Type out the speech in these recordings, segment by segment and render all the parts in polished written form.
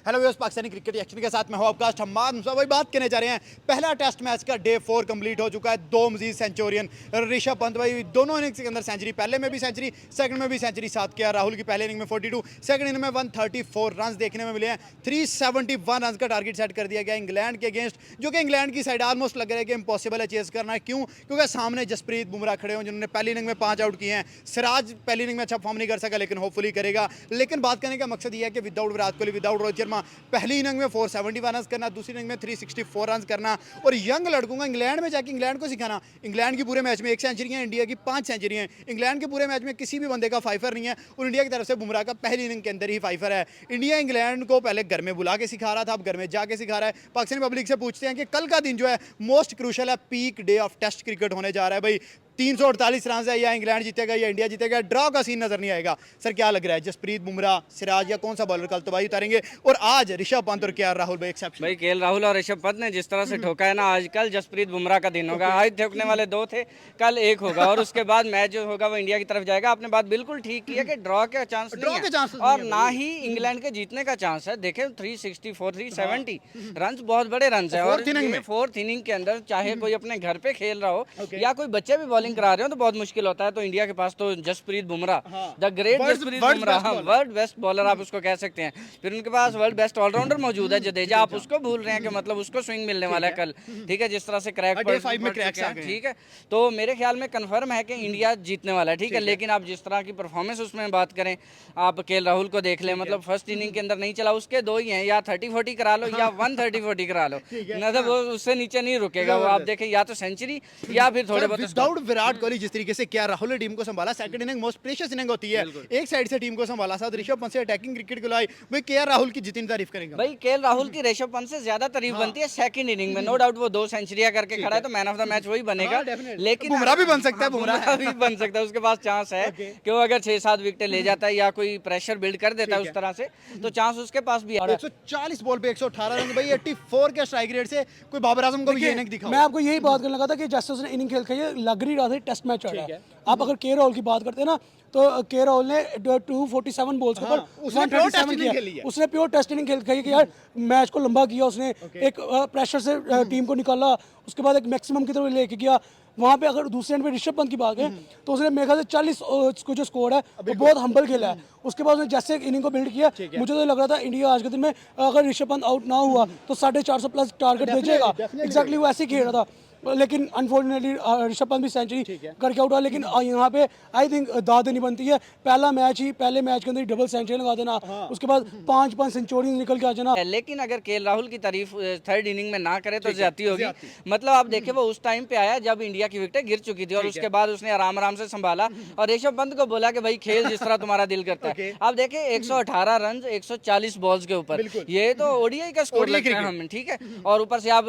Hello viewers, Pakistani cricket action के साथ मैं हूं आपका होस्ट हम्माद मुसा। वही बात करने जा रहे हैं, पहला टेस्ट मैच का डे 4 कंप्लीट हो चुका है। दो मजीद सेंचुरियन ऋषभ पंत भाई दोनों इनिंग्स के अंदर सेंचुरी, पहले में भी सेंचुरी, सेकंड में भी सेंचुरी साथ किया। राहुल की पहले इनिंग में 42, सेकंड इनिंग में 134 रन देखने में मिले हैं। 371 रन का टारगेट सेट कर दिया गया इंग्लैंड के अगेंस्ट, जो कि इंग्लैंड की साइड ऑलमोस्ट लग रहा है कि इम्पॉसिबल है चेस करना। क्यों? क्योंकि सामने जसप्रीत बुमराह खड़े हों जिन्होंने पहली इनिंग में 5 आउट किए हैं। सिराज पहली इनिंग में अच्छा फॉर्म नहीं कर सका, लेकिन होपफुली करेगा। लेकिन बात करने का मकसद यह है कि विदाउट विराट कोहली, विदाउट रोहित शर्मा, पहली इनिंग में 471 रन करना, दूसरी इनिंग में 364 रन करना, और यंग लड़कों का इंग्लैंड में जाके इंग्लैंड को सिखाना। इंग्लैंड की पूरे मैच में 1 सेंचुरी है, इंडिया की 5 सेंचुरी हैं। इंग्लैंड के पूरे मैच में किसी भी बंदे का फाइफर नहीं है, और इंडिया की तरफ से बुमराह का पहली इनिंग के अंदर ही फाइफर है। इंडिया इंग्लैंड को पहले घर में बुला के सिखा रहा था, अब घर में जाके सिखा रहा है। पाकिस्तानी पब्लिक से पूछते हैं कि कल का दिन जो है मोस्ट क्रूशल है, peak day of test cricket होने जा रहा है भाई। 348 रन है, या इंग्लैंड जीतेगा या इंडिया जीतेगा, ड्रॉ का सीन नजर नहीं आएगा। सर क्या लग रहा है, जसप्रीत बुमराह, सिराज या कौन सा बॉलर कल तबाही उतारेंगे? और आज ऋषभ पंत और केएल राहुल भाई एक्सेप्शन। भाई केएल राहुल और ऋषभ पंत ने जिस तरह से ठोका है ना, आजकल जसप्रीत बुमराह का दिन होगा। आज ठोकने वाले 2 थे, कल 1 होगा, और उसके बाद मैच जो होगा वो इंडिया की तरफ जाएगा। आपने बात बिल्कुल ठीक की है कि ड्रॉ के चांस नहीं है, और ना ही इंग्लैंड के जीतने का चांस है। देखें 364, 370 रन बहुत बड़े रन है, और 4th इनिंग के अंदर चाहे कोई अपने घर पे खेल रहा हो या कोई बच्चे भी बॉलिंग करा रहे हो तो बहुत मुश्किल होता है। तो इंडिया के पास तो Jasprit Bumrah, the great Jasprit Bumrah, world best bowler आप उसको कह सकते हैं। फिर उनके पास वर्ल्ड बेस्ट ऑलराउंडर मौजूद है जडेजा, आप उसको भूल रहे हैं कि मतलब उसको स्विंग मिलने वाला है कल, ठीक है, जिस तरह से क्रैक ठीक है। तो मेरे ख्याल में कंफर्म है कि इंडिया जीतने वाला है, ठीक है। लेकिन आप जिस तरह की परफॉर्मेंस उसमें बात करें, आप केएल राहुल को देख लें, मतलब फर्स्ट इनिंग के अंदर नहीं चला, उसके 2 ही हैं, या 30-40 करा लो या 130-40 करा लो, मतलब वो उससे नीचे नहीं रुकेगा वो। आप देखें या तो सेंचुरी या फिर थोड़े बहुत। विदाउट विराट कोहली जिस तरीके से क्या राहुल ने टीम को संभाला, second inning most precious inning होती है, एक साइड से टीम को संभाला, साथ ऋषभ पंत से अटैकिंग क्रिकेट को लाई भाई। केएल राहुल की जितनी तारीफ करेंगे भाई, केएल राहुल की ऋषभ पंत से ज्यादा तारीफ बनती है सेकंड इनिंग में। नो डाउट वो 2 सेंचुरियां करके खड़ा है, तो मैन ऑफ द मैच वही बनेगा। लेकिन बुमराह भी बन सकता है, बुमराह भी बन सकता है, उसके पास चांस है कि वो अगर 6-7 विकेट ले जाता है या कोई प्रेशर बिल्ड कर देता है उस तरह से, तो चांस उसके पास भी है। 140 बॉल पे 118 रन भाई, 84 के स्ट्राइक रेट से कोई बाबर आजम को भी ये नहीं दिखा। मैं आपको यही बात करने लगा था कि जैसे उसने इनिंग खेल के लग नहीं रहा था टेस्ट मैच चल रहा है। आप अगर केएल राहुल की बात करते हैं ना, तो केएल राहुल ने 247 बॉल्स के ऊपर 137 किया। उसने प्योर टेस्ट इनिंग खेल कि यार मैच को लंबा किया उसने, एक प्रेशर से टीम को निकाला, उसके बाद एक मैक्सिमम की तरफ लेके गया। वहाँ पे अगर दूसरे एंड पे ऋषभ पंत की बात करें तो उसने मेरे ख्याल से 40 को जो स्कोर है वो बहुत हम्बल खेला है। उसके बाद उसने जैसे इनिंग को बिल्ड किया, मुझे तो लग रहा था इंडिया आज के दिन में अगर ऋषभ पंत आउट ना हुआ तो 450 प्लस टारगेट भेजेगा। एग्जैक्टली वो ऐसे ही खेल रहा था, लेकिन अनफॉर्चुनेटली ऋषभ पंत भी सेंचुरी करके आउट हुआ। लेकिन यहाँ पे आई थिंक दाद देनी बनती है, पहला मैच ही, पहले मैच के अंदर डबल सेंचुरी लगा देना, उसके बाद 5 सेंचुरी निकल के आ जाना। लेकिन अगर केएल राहुल की तारीफ थर्ड इनिंग में ना करे तो ज्यादती होगी। मतलब आप देखें वो उस टाइम पे आया जब इंडिया की विकेटें गिर चुकी थी, और उसके बाद उसने आराम आराम से संभाला और ऋषभ पंत को बोला कि भाई खेल जिस तरह तुम्हारा दिल करता है। आप देखें 118 रन 140 बॉल्स के ऊपर, ये तो ओडीआई का स्कोर लगता है हमें, ठीक है। और ऊपर से आप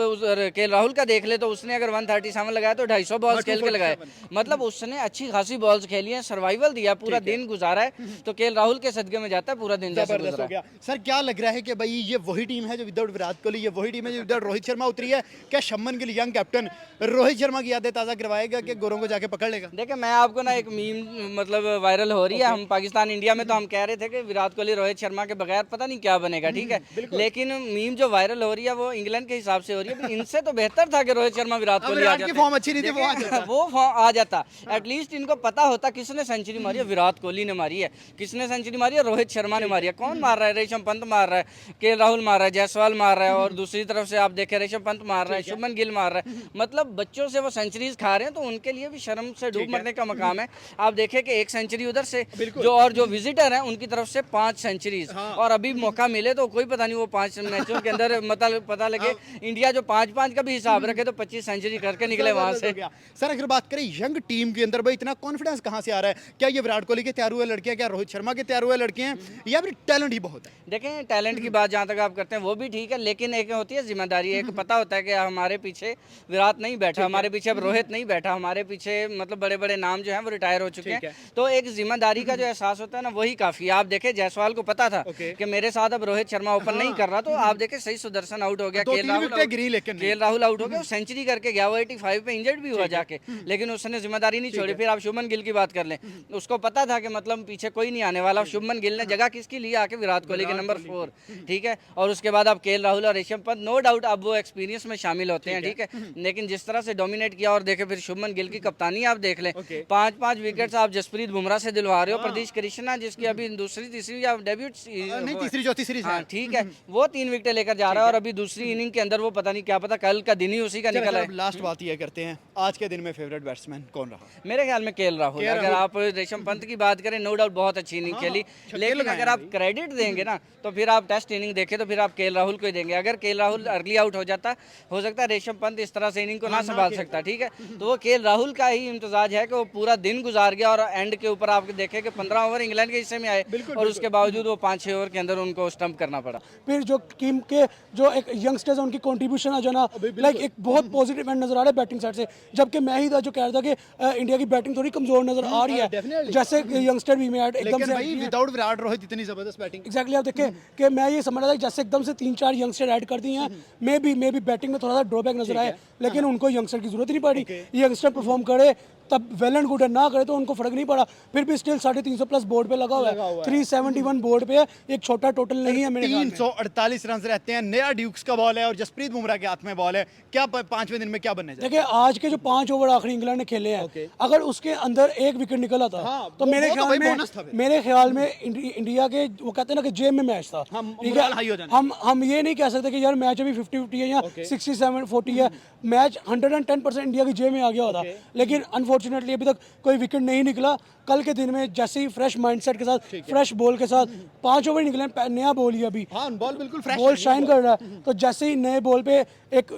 केएल राहुल का देख ले तो उसने अगर 137 लगाया तो 250 बॉल्स खेल के लगाए, मतलब उसने अच्छी खासी बॉल्स खेली है, सर्वाइवल दिया, पूरा दिन गुजारा है। तो केएल राहुल के सदके में जाता है पूरा दिन जैसे गुजरा है। सर क्या लग रहा है कि भाई ये वही टीम है जो विदाउट विराट कोहली, ये वही टीम है जो विदाउट रोहित शर्मा उतरी है? क्या शम्मन गिल यंग कैप्टन रोहित शर्मा की यादें ताजा करवाएगा कि गोरों को जाके पकड़ लेगा? देखिए मैं आपको ना एक मीम मतलब वायरल हो रही है, हम पाकिस्तान इंडिया में तो हम कह रहे थे कि विराट कोहली रोहित शर्मा के बगैर पता नहीं क्या बनेगा, ठीक है। लेकिन मीम जो वायरल हो रही है वो इंग्लैंड के हिसाब से हो रही है। इनसे तो बेहतर था कि रोहित शर्मा विराट कोहली आ जाता, फॉर्म अच्छी नहीं थी, वो फॉर्म आ जाता। एटलीस्ट इनको पता होता किसने सेंचुरी मारी है, विराट कोहली ने मारी है, किसने सेंचुरी मारी है, रोहित शर्मा ने मारी है। कौन मार रहा है? ऋषभ पंत मार रहा है, केएल राहुल मार रहा है, जायसवाल मार रहा है, और दूसरी तरफ से आप देखें ऋषभ पंत मार रहा है, शुभमन गिल मार रहा है। मतलब बच्चों से वो सेंचुरीज खा रहे हैं, तो उनके लिए भी शर्म से डूब मरने का मकाम है। आप देखें कि 1 सेंचुरी उधर से जो विजिटर है उनकी तरफ से 5 सेंचुरीज, और अभी मौका मिले तो कोई पता नहीं वो 5 मैचों के अंदर मतलब पता लगे इंडिया जो 5-5 का भी हिसाब रखे तो 25 सेंचुरी करके निकले वहां से। सर अगर बात करें यंग टीम के अंदर भाई इतना कॉन्फिडेंस कहां से आ रहा है? क्या ये विराट कोहली के तैयार हुए लड़के हैं, क्या रोहित शर्मा के तैयार हुए लड़के हैं, या फिर टैलेंट ही बहुत है? देखें टैलेंट की बात जहाँ तक आप करते हैं वो भी ठीक है, लेकिन एक होती है जिम्मेदारी। एक पता होता है कि हमारे पीछे विराट नहीं बैठा, हमारे पीछे अब रोहित नहीं बैठा, हमारे पीछे मतलब बड़े बड़े नाम जो हैं वो रिटायर हो चुके हैं, तो एक जिम्मेदारी का जो एहसास होता है ना वही काफी है। आप देखें जायसवाल को पता था कि मेरे साथ अब रोहित शर्मा ओपन नहीं कर रहा, तो आप देखें सही सुदर्शन आउट हो गया, केएल राहुल आउट हो गया, सेंचुरी करके के गया, वो 85 पे इंजर्ड भी हुआ जाके, लेकिन उसने जिम्मेदारी नहीं छोड़ी। फिर आप शुभमन गिल की बात कर लें, उसको पता था कि मतलब पीछे कोई नहीं आने वाला, शुभमन गिल ने जगह किसकी ली आके, विराट कोहली के नंबर 4, ठीक है। और उसके बाद अब केएल राहुल और ऋषभ पंत, नो डाउट अब वो एक्सपीरियंस में शामिल होते हैं, ठीक है। लेकिन जिस तरह से डोमिनेट किया, और देखे फिर शुभमन गिल की कप्तानी आप देख लें, 5-5 विकेट्स आप जसप्रीत बुमराह से दिलवा रहे हो। प्रदीश कृष्णा जिसकी अभी दूसरी तीसरी या डेब्यूट नहीं, तीसरी चौथी सीरीज है, ठीक है, वो 3 विकेट लेकर जा रहा है, और अभी दूसरी इनिंग के अंदर वो पता नहीं क्या पता कल का दिन ही उसी का निकला है। लास्ट बात ये करते हैं, आज के दिन में फेवरेट बैट्समैन कौन रहा? मेरे ख्याल में केएल राहुल। अगर आप ऋषभ पंत की बात करें, नो डाउट बहुत अच्छी इनिंग खेली, लेकिन अगर आप क्रेडिट देंगे ना, तो फिर आप टेस्ट इनिंग देखें तो फिर आप केएल राहुल को ही देंगे। अगर केएल राहुल अर्ली आउट हो जाता, हो सकता है ऋषभ पंत इस तरह से इनिंग को ना संभाल सकता, ठीक है। तो वो केएल राहुल का ही इम्तिजाज है कि वो पूरा दिन गुजार गया, और एंड के ऊपर आप देखें कि 15 ओवर इंग्लैंड के हिस्से में आए, और उसके बावजूद वो 5-6 ओवर के अंदर उनको स्टंप करना पड़ा। फिर जो टीम के जो एक यंगस्टर्स हैं उनकी कंट्रीब्यूशन है जो ना, लाइक एक बहुत पॉजिटिव एंड नजर आ रहा है बैटिंग साइड से, जबकि मैं ही था जो कह रहा था कि इंडिया की बैटिंग थोड़ी कमजोर नजर आ रही है, जैसे यंगस्टर भी में एकदम से विदाउट विराट रोहित इतनी जबरदस्त बैटिंग। एग्जैक्टली आप देखें कि मैं ये समझ रहा था कि जैसे एकदम से 3-4 यंगस्टर ऐड कर दिए हैं, मे बी बैटिंग में थोड़ा सा ड्रॉबैक नजर आए, लेकिन उनको यंगस्टर की जरूरत नहीं पड़ी। यंगस्टर परफॉर्म करे तब वेल एंड गुड है, ना करे तो उनको फर्क नहीं पड़ा। फिर भी स्टिल 350 प्लस बोर्ड पे लगा हुआ है, 371 बोर्ड पे है, एक छोटा टोटल नहीं है मेरे ख्याल में। 348 रन रहते हैं, नया ड्यूक्स का बॉल है और जसप्रीत बुमराह के हाथ में बॉल है। क्या 5वें दिन में क्या बनने जा रहा है? देखिए आज के जो 5 ओवर आखिरी इंग्लैंड ने खेले हैं, अगर उसके अंदर एक विकेट निकला था, तो मेरे ख्याल में इंडिया के वो कहते हैं ना कि जेब में मैच था, ठीक है। हम ये नहीं कह सकते कि यार मैच अभी 50-50 है या 67-40 है, मैच 110% इंडिया की जेब में आ गया होता, लेकिन अनफॉर्चुनेटली अभी तक कोई विकेट नहीं निकला। कल के दिन में जैसे ही फ्रेश माइंडसेट के साथ, फ्रेश बॉल के साथ 5 ओवर निकले, नया बॉल ही अभी बॉल बिल्कुल फ्रेश, बॉल शाइन कर रहा है, तो जैसे ही नए बॉल पे एक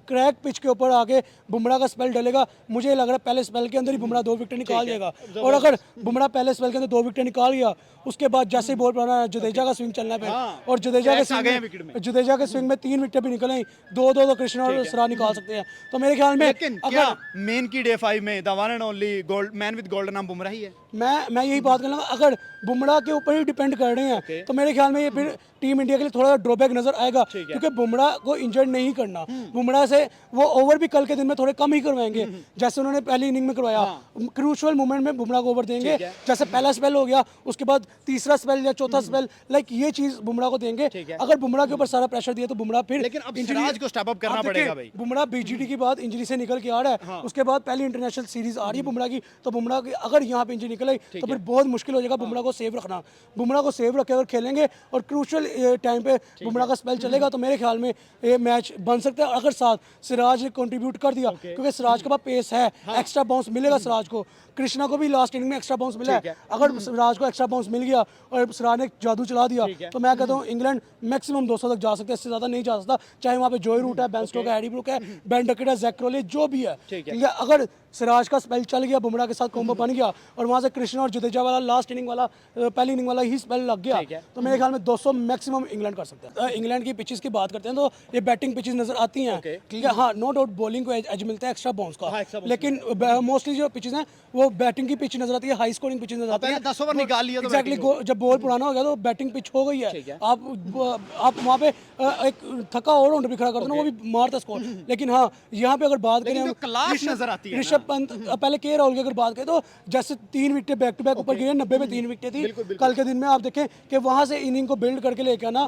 क्रैक पिच के ऊपर आके बुमराह का स्पेल डलेगा, मुझे लग रहा है पहले स्पेल के अंदर ही बुमराह 2 विकेट निकाल देगा। और अगर बुमराह पहले स्पेल के अंदर 2 विकेट निकाल गया, उसके बाद जैसे ही बॉल पर आना जडेजा का स्विंग चलना है, और जडेजा के स्विंग में 3 विकेट भी निकले, 2-2 तो कृष्णा और सराह निकाल सकते हैं। तो मेरे ख्याल में अगर मेन की डे 5 में the one and only gold man with golden नाम बुमराह ही है। मैं यही बात कर लूँगा, अगर बुमराह के ऊपर ही डिपेंड कर रहे हैं, तो मेरे ख्याल में ये फिर टीम इंडिया के लिए थोड़ा ड्रॉबैक नजर आएगा, क्योंकि बुमराह को इंजर्ड नहीं करना। बुमराह से वो ओवर भी कल के दिन में थोड़े कम ही करवाएंगे, जैसे उन्होंने पहली इनिंग में करवाया। क्रूशियल मोमेंट में बुमराह को ओवर देंगे, जैसे पहला स्पेल हो गया, उसके बाद तीसरा स्पेल या चौथा स्पेल, लाइक ये चीज बुमराह को देंगे। अगर बुमराह के ऊपर सारा प्रेशर दिया तो बुमराह फिर, लेकिन अब सिराज को स्टेप अप करना पड़ेगा भाई। बुमराह बीजीटी की बाद इंजरी से निकल के आ रहा है, उसके बाद पहली इंटरनेशनल सीरीज आ रही है बुमराह की, तो बुमराह की अगर यहाँ पे इंजरी निकल आई तो फिर बहुत मुश्किल हो जाएगा बुमराह को सेव रखना। बुमराह को सेव रखे अगर खेलेंगे और क्रूशियल टाइम पे बुमराह का स्पेल चलेगा, तो मेरे ख्याल में ये मैच बन सकता है। अगर साथ सिराज ने कंट्रीब्यूट कर दिया, क्योंकि सिराज के पास पेस है, एक्स्ट्रा बाउंस मिलेगा सिराज को। कृष्णा को भी लास्ट इनिंग में एक्स्ट्रा बाउंस मिला है, अगर सिराज को एक्स्ट्रा बाउंस मिल गया और सिराज ने जादू चला दिया, तो मैं कहता हूँ इंग्लैंड मैक्सिमम 200 तक जा सकते हैं, इससे ज्यादा नहीं जा सकता। चाहे वहाँ पे जॉय रूट है, बेन स्टोक है, हैरी ब्रूक है, बेन डकेट है, जैक क्रोली, जो भी है, ठीक है। अगर सिराज का स्पेल चल गया, बुमराह के साथ कॉम्बो बन गया, और वहाँ से कृष्णा और जडेजा वाला लास्ट इनिंग वाला, पहली इनिंग वाला ही स्पेल लग गया, तो मेरे ख्याल में 200 मैक्सिमम इंग्लैंड कर सकता है। इंग्लैंड की पिचेस की बात करते हैं तो ये बैटिंग पिचेस नजर आती हैं, ठीक है। हाँ, नो डाउट बॉलिंग को एज मिलता है एक्स्ट्रा बाउंस का, लेकिन मोस्टली जो पिचेस हैं वो बैटिंग की पिच नजर आती है, हाई स्कोरिंग पिच नजर आती है। 10 ओवर निकाल लिया तो एग्जैक्टली, जब बॉल पुराना हो गया तो बैटिंग पिच हो गई है। आप वहाँ पे एक थका और भी खड़ा कर दो, वो भी मारता स्कोर। लेकिन हाँ, यहाँ पे अगर बात करें क्लास नजर आती है ऋषभ पंत, पहले के राहुल की अगर बात करें तो जैसे 3 विकेट बैक टू बैक ऊपर गिरे, 90 में 3 विकेट थी कल के दिन में। आप देखें कि वहाँ से इनिंग को बिल्ड करके लेके आना,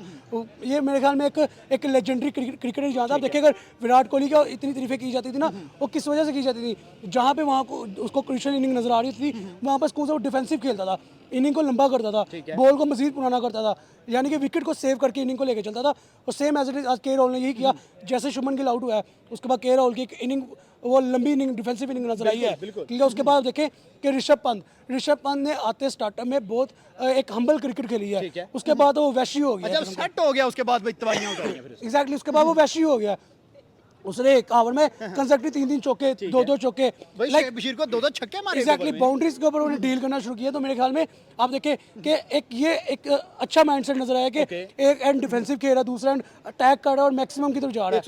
ये मेरे ख्याल में एक लेजेंडरी क्रिकेटर जहाँ था। आप देखिए, अगर विराट कोहली का इतनी तारीफें की जाती थी ना, वो किस वजह से की जाती थी, जहाँ पे वहाँ को उसको क्रूशियल इनिंग नजर आ रही थी, वहाँ पर कौन सा वो डिफेंसिव खेलता था, इनिंग को लंबा करता था, बॉल को मजीद पुराना करता था, यानी कि विकेट को सेव करके इनिंग को लेके चलता था। और सेम एज इट इज आज के राहुल ने यही किया। जैसे शुभमन गिल आउट हुआ है, उसके बाद के राहुल की एक इनिंग, वो लंबी इनिंग, डिफेंसिव इनिंग नजर आई है, ठीक है। उसके बाद देखें कि ऋषभ पंत ने आते स्टार्टअप में बहुत एक हम्बल क्रिकेट खेली है, उसके बाद वो वैशी हो गया, जब सेट हो गया उसके बाद तबाहियां उठाई हैं फिर। एग्जैक्टली, उसके बाद वो वैशी हो गया। उसने एक ओवर में कंसेक्टिव 3 चौके, 2 चौके, लाइक बशीर को 2 छक्के मारे, एग्जैक्टली बाउंड्रीज के ऊपर उन्होंने डील करना शुरू किया। तो मेरे ख्याल में आप देखें कि एक अच्छा माइंडसेट नजर आया कि एक एंड डिफेंसिव खेल रहा है, दूसरा एंड अटैक कर रहा है और मैक्सिमम की तरफ जा रहा है।